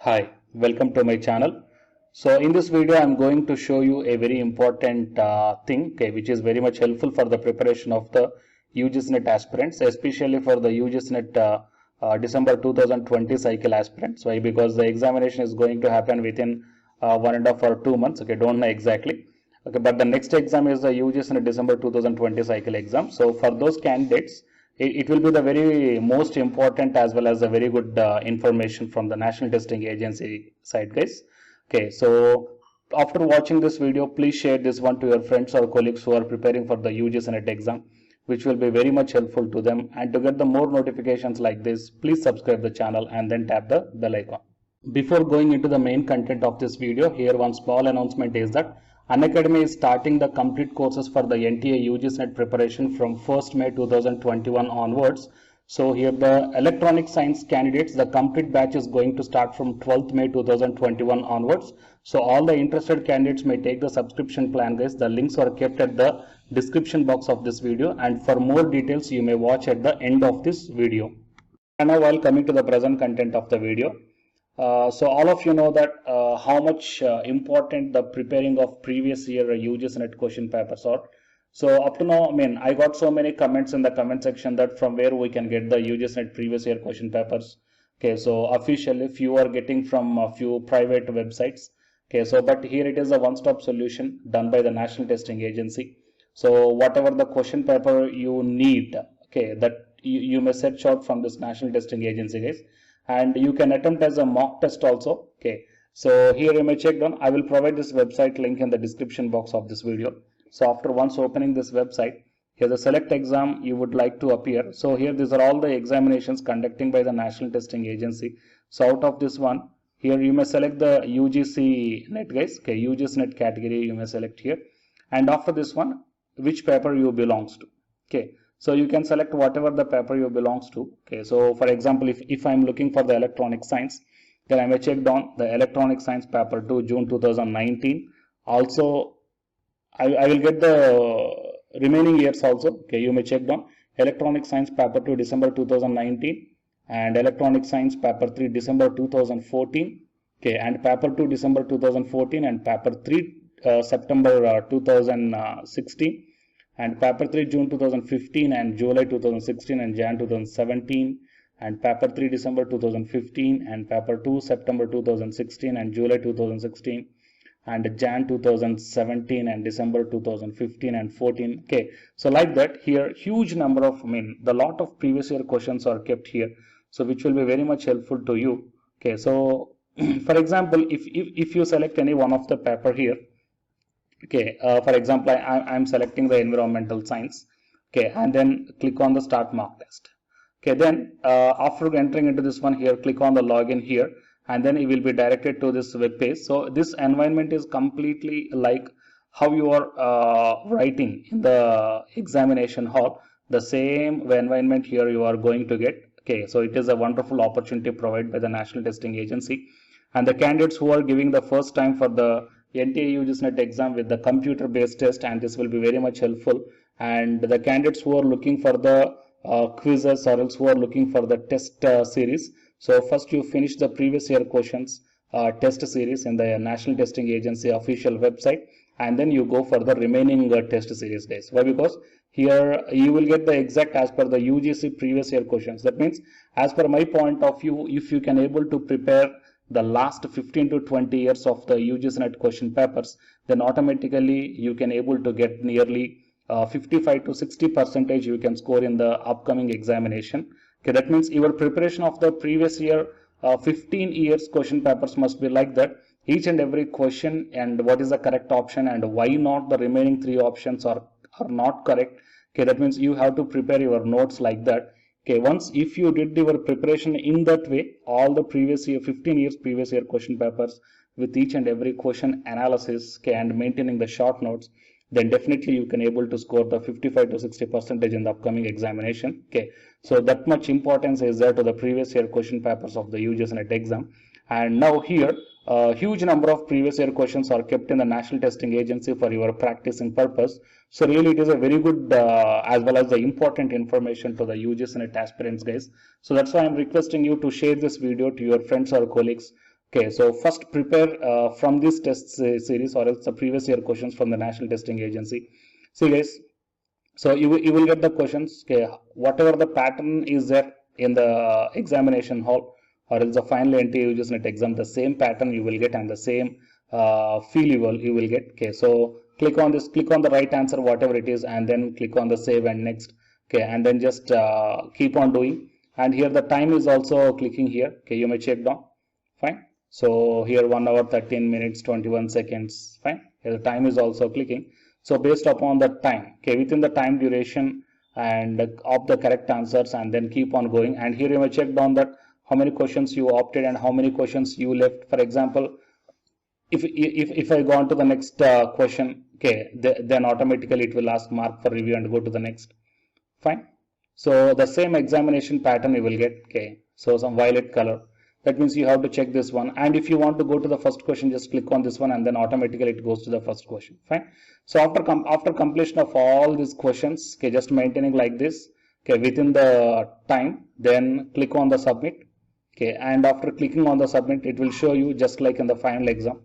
Hi, welcome to my channel. So in this video, I'm going to show you a very important thing, which is very much helpful for the preparation of the UGC aspirants, especially for the UGC December 2020 cycle aspirants. Why? Because the examination is going to happen within 1.5 or 2 months. Okay, don't know exactly. Okay, but the next exam is the UGC December 2020 cycle exam. So for those candidates, it will be the very most important as well as a very good information from the National Testing Agency side, guys. Okay, so after watching this video, please share this one to your friends or colleagues who are preparing for the UGC NET exam, which will be very much helpful to them. And to get the more notifications like this, please subscribe the channel and then tap the bell icon. Before going into the main content of this video, here one small announcement is that Unacademy is starting the complete courses for the NTA UGC NET preparation from 1st May 2021 onwards. So here the electronic science candidates, the complete batch is going to start from 12th May 2021 onwards. So all the interested candidates may take the subscription plan, guys. The links are kept at the description box of this video, and for more details you may watch at the end of this video. And now while coming to the present content of the video, so all of you know that how much important the preparing of previous year UGC NET question papers are. So up to now, I got so many comments in the comment section that from where we can get the UGC NET previous year question papers. Okay, so officially few are getting from a few private websites. Okay, so but here it is a one-stop solution done by the National Testing Agency. So whatever the question paper you need, okay, that you may search out from this National Testing Agency, guys. And you can attempt as a mock test also. Okay, so here you may check down. I will provide this website link in the description box of this video. So after once opening this website, here the select exam you would like to appear. So here these are all the examinations conducting by the National Testing Agency. So out of this one, here you may select the UGC NET, guys. Okay, UGC NET category you may select here. And after this one, which paper you belongs to. Okay, so you can select whatever the paper you belongs to. Okay, so for example, if I'm looking for the electronic science, then I may check down the electronic science paper 2 June 2019. Also, I will get the remaining years also. Okay, you may check down electronic science paper 2 December 2019 and electronic science paper 3 December 2014. Okay, and paper 2 December 2014 and paper 3 September 2016. And paper 3 June 2015 and July 2016 and Jan 2017, and paper 3 December 2015 and paper 2 September 2016 and July 2016 and Jan 2017 and December 2015 and 14. Okay, so like that, here huge number of the lot of previous year questions are kept here, so which will be very much helpful to you. Okay, so for example, if you select any one of the paper here. Okay, for example, I'm selecting the environmental science. Okay, and then click on the start mock test. Okay, then after entering into this one here, click on the login here, and then it will be directed to this web page. So this environment is completely like how you are writing in the examination hall. The same environment here you are going to get. Okay, so it is a wonderful opportunity provided by the National Testing Agency, and the candidates who are giving the first time for the NTA UGC NET exam with the computer based test, and this will be very much helpful. And the candidates who are looking for the quizzes or else who are looking for the test series, so first you finish the previous year questions test series in the National Testing Agency official website, and then you go for the remaining test series, guys. Why? Because here you will get the exact as per the UGC previous year questions. That means, as per my point of view, if you can able to prepare the last 15 to 20 years of the UGC NET question papers, then automatically you can able to get nearly 55 to 60% you can score in the upcoming examination. Okay, that means your preparation of the previous year 15 years question papers must be like that. Each and every question and what is the correct option and why not the remaining 3 options are not correct. Okay, that means you have to prepare your notes like that. Okay, once if you did your preparation in that way, all the previous year 15 years previous year question papers with each and every question analysis, okay, and maintaining the short notes, then definitely you can able to score the 55 to 60% in the upcoming examination. Okay, so that much importance is there to the previous year question papers of the UGC NET exam. And now here a huge number of previous year questions are kept in the National Testing Agency for your practicing purpose. So really it is a very good as well as the important information to the UGC NET aspirants, guys. So that's why I'm requesting you to share this video to your friends or colleagues Okay, so first prepare from this test series or else the previous year questions from the National Testing Agency. See guys, so you will get the questions, okay, whatever the pattern is there in the examination hall or else the final NTA UGC exam, the same pattern you will get and the same feel you will get. Okay, so click on this, click on the right answer, whatever it is, and then click on the save and next. Okay, and then just keep on doing. And here the time is also clicking here. Okay, you may check down. Fine. So here 1 hour 13 minutes 21 seconds. Fine. Here the time is also clicking. So based upon the time, okay, within the time duration and of the correct answers, and then keep on going. And here you may check down that how many questions you opted and how many questions you left. For example, if I go on to the next question, okay, then automatically it will ask mark for review and go to the next. Fine. So the same examination pattern you will get. Okay, so some violet color, that means you have to check this one, and if you want to go to the first question, just click on this one and then automatically it goes to the first question. Fine. So after completion of all these questions, okay, just maintaining like this, okay, within the time, then click on the submit. Okay, and after clicking on the submit, it will show you just like in the final exam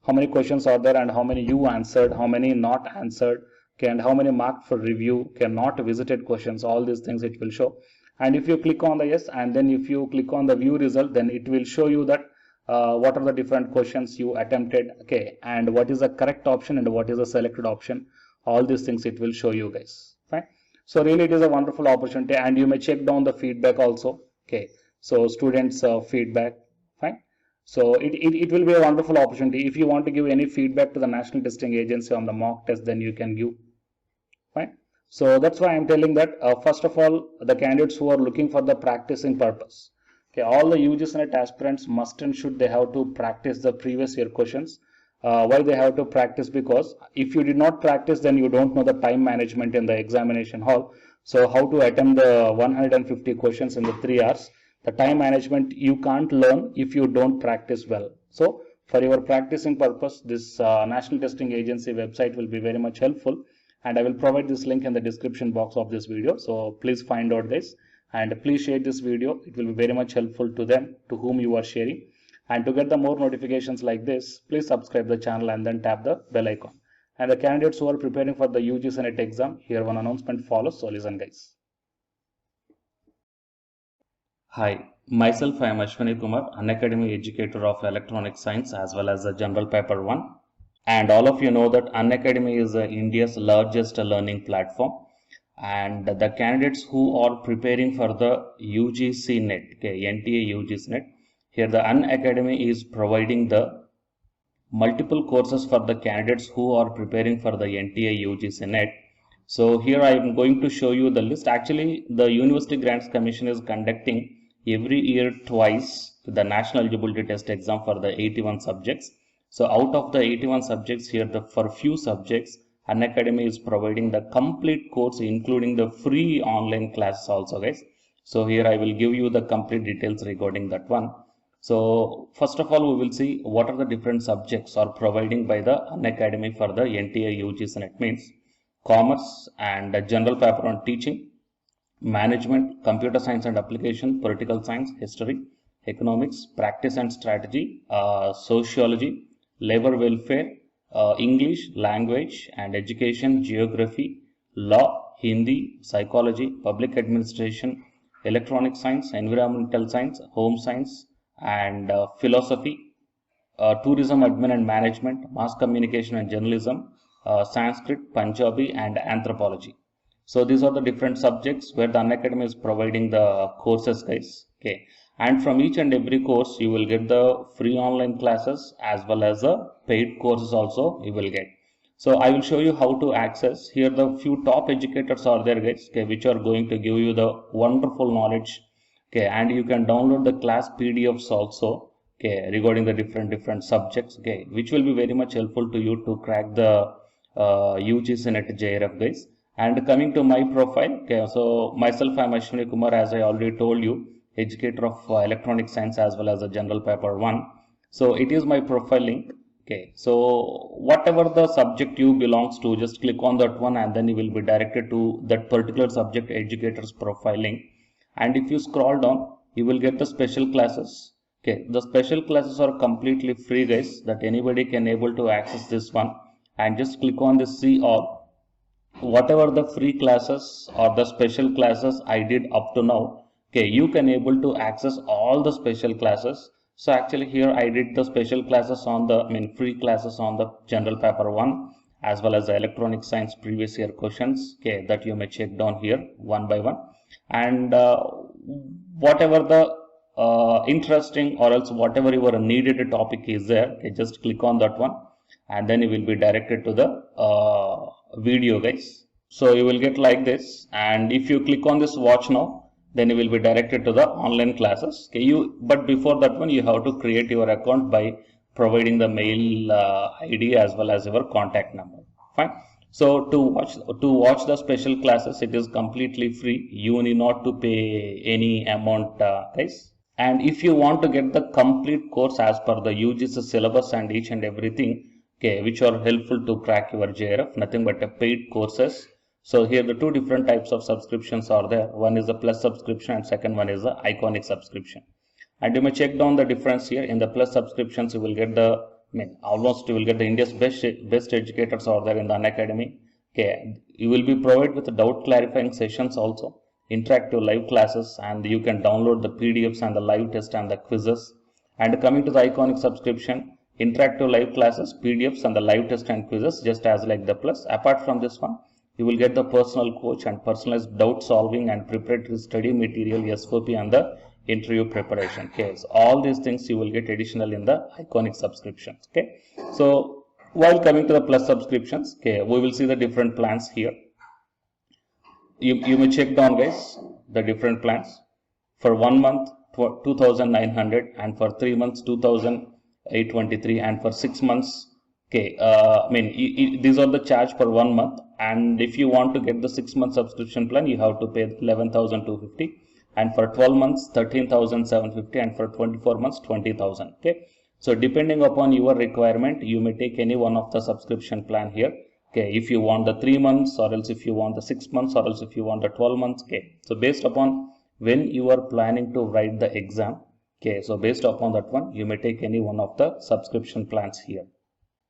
how many questions are there and how many you answered, how many not answered, okay, and how many marked for review, okay, not visited questions, all these things it will show. And if you click on the yes, and then if you click on the view result, then it will show you that what are the different questions you attempted, okay, and what is the correct option and what is the selected option. All these things it will show you guys. Fine. So really it is a wonderful opportunity, and you may check down the feedback also. Okay, so students feedback. Fine. So it will be a wonderful opportunity. If you want to give any feedback to the National Testing Agency on the mock test, then you can give. Fine. So that's why I'm telling that first of all, the candidates who are looking for the practicing purpose, okay, all the UGC NET aspirants must and should they have to practice the previous year questions. Why they have to practice? Because if you did not practice, then you don't know the time management in the examination hall. So how to attempt the 150 questions in the 3 hours? The time management you can't learn if you don't practice well. So for your practicing purpose, this National Testing Agency website will be very much helpful, and I will provide this link in the description box of this video. So please find out this and please share this video. It will be very much helpful to them to whom you are sharing. And to get the more notifications like this, please subscribe the channel and then tap the bell icon. And the candidates who are preparing for the UGC NET exam, here one announcement follows. So listen guys. Hi, myself I am Ashwani Kumar, Unacademy educator of Electronic Science as well as the General Paper 1. And all of you know that Unacademy is India's largest learning platform. And the candidates who are preparing for the UGC NET, okay, NTA UGC NET, here the Unacademy is providing the multiple courses for the candidates who are preparing for the NTA UGC NET. So here I am going to show you the list. Actually, the University Grants Commission is conducting every year twice the National Eligibility Test exam for the 81 subjects. So out of the 81 subjects here, for few subjects, Unacademy is providing the complete course, including the free online classes also guys. So here I will give you the complete details regarding that one. So first of all, we will see what are the different subjects are providing by the Unacademy for the NTA UGC NET. Means commerce and general paper on teaching, management, computer science and application, political science, history, economics, practice and strategy, sociology, labor welfare, English, language and education, geography, law, Hindi, psychology, public administration, electronic science, environmental science, home science and philosophy, tourism, admin and management, mass communication and journalism, Sanskrit, Punjabi and anthropology. So these are the different subjects where the Unacademy is providing the courses guys. Okay. And from each and every course you will get the free online classes as well as the paid courses also you will get. So I will show you how to access. Here the few top educators are there guys, okay, which are going to give you the wonderful knowledge. Okay, and you can download the class PDFs also, okay, regarding the different subjects, okay, which will be very much helpful to you to crack the UGC NET JRF guys. And coming to my profile, okay, so myself I am Ashwani Kumar, as I already told you, educator of electronic science as well as a general paper 1. So it is my profile link. Okay, so whatever the subject you belongs to, just click on that one and then you will be directed to that particular subject educator's profile link. And if you scroll down, you will get the special classes. Okay, the special classes are completely free, guys, that anybody can able to access this one, and just click on the see all. Whatever the free classes or the special classes I did up to now, okay, you can able to access all the special classes. So actually here I did the special classes on the free classes on the general paper 1 as well as the electronic science previous year questions, okay, that you may check down here one by one. And whatever the interesting or else whatever your needed topic is there, okay, just click on that one and then you will be directed to the video, guys. So you will get like this, and if you click on this watch now, then you will be directed to the online classes. Okay, but before that one you have to create your account by providing the mail ID as well as your contact number. Fine. So to watch the special classes, it is completely free. You need not to pay any amount, guys. And if you want to get the complete course as per the UGC syllabus and each and everything, okay, which are helpful to crack your JRF, nothing but a paid courses. So here the two different types of subscriptions are there. One is the plus subscription and second one is the iconic subscription. And you may check down the difference here. In the plus subscriptions, you will get the, almost you will get the India's best educators are there in the Unacademy. Okay, you will be provided with doubt clarifying sessions also, interactive live classes, and you can download the PDFs and the live test and the quizzes. And coming to the iconic subscription, interactive live classes, PDFs and the live test and quizzes, just as like the plus. Apart from this one, you will get the personal coach and personalized doubt solving and preparatory study material, SOP, and the interview preparation. Okay, so all these things you will get additional in the iconic subscriptions. Okay, so while coming to the plus subscriptions, okay, we will see the different plans here. You may check down, guys, the different plans. For 1 month 2,900, and for 3 months 2,823, and for 6 months, okay, these are the charge per 1 month. And if you want to get the 6-month subscription plan, you have to pay 11,250, and for 12 months 13,750, and for 24 months 20,000. Okay, so depending upon your requirement, you may take any one of the subscription plan here. Okay, if you want the 3 months, or else if you want the 6 months, or else if you want the 12 months. Okay, so based upon when you are planning to write the exam, okay, so based upon that one, you may take any one of the subscription plans here.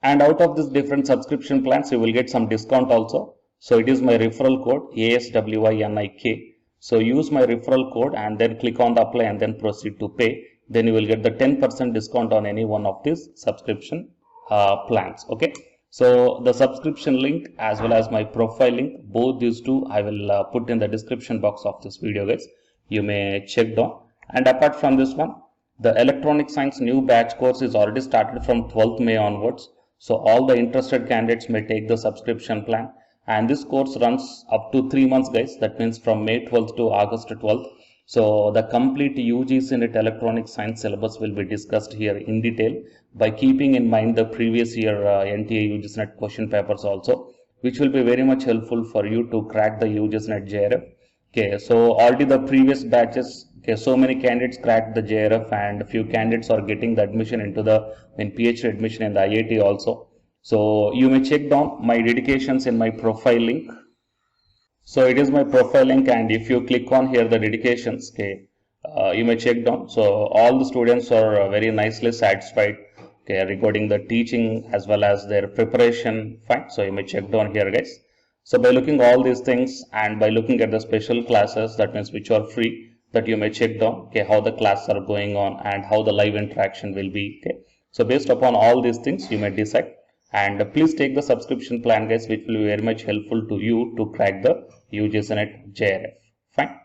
And out of these different subscription plans, you will get some discount also. So it is my referral code ASWINIK. So use my referral code and then click on the apply and then proceed to pay. Then you will get the 10% discount on any one of these subscription plans. Okay. So the subscription link as well as my profile link, both these two I will put in the description box of this video, guys. You may check down. And apart from this one, the electronic science new batch course is already started from 12th May onwards. So all the interested candidates may take the subscription plan. And this course runs up to 3 months, guys. That means from May 12th to August 12th. So the complete UGC NET electronic science syllabus will be discussed here in detail by keeping in mind the previous year NTA UGC NET question papers also, which will be very much helpful for you to crack the UGC NET JRF. Okay, so already the previous batches, okay, so many candidates cracked the JRF and a few candidates are getting the admission into the PhD admission in the IIT also. So you may check down my dedications in my profile link. So it is my profile link, and if you click on here the dedications, okay, you may check down. So all the students are very nicely satisfied, okay, regarding the teaching as well as their preparation. Fine. So you may check down here, guys. So by looking all these things and by looking at the special classes, that means which are free, that you may check down, okay, how the classes are going on and how the live interaction will be. Okay. So based upon all these things, you may decide. And please take the subscription plan, guys, which will be very much helpful to you to crack the UGC NET JRF. Fine.